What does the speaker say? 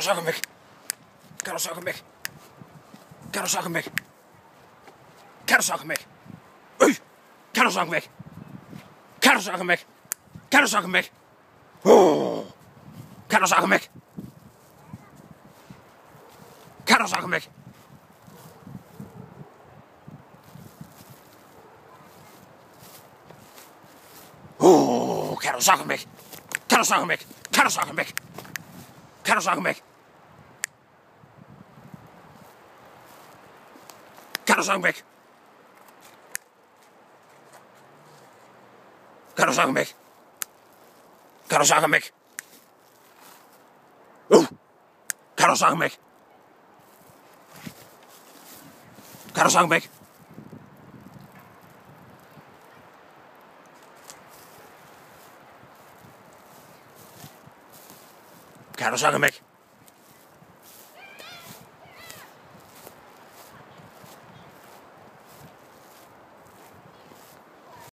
zakken weg. Ga de zakken weg. Ga de zakken weg. Ga de zakken weg. Ga de zakken weg. Ga de zakken weg. Ga de zakken weg. Ga de zakken weg. Ga de zakken weg. Ga de zakken weg. Ga de zakken weg. Ga de zakken weg. Ga de zakken weg. Ga de zakken weg. Ga de zakken weg. Ga de zakken weg. Ga de zakken weg. Ga de zakken weg. Ga de zakken weg.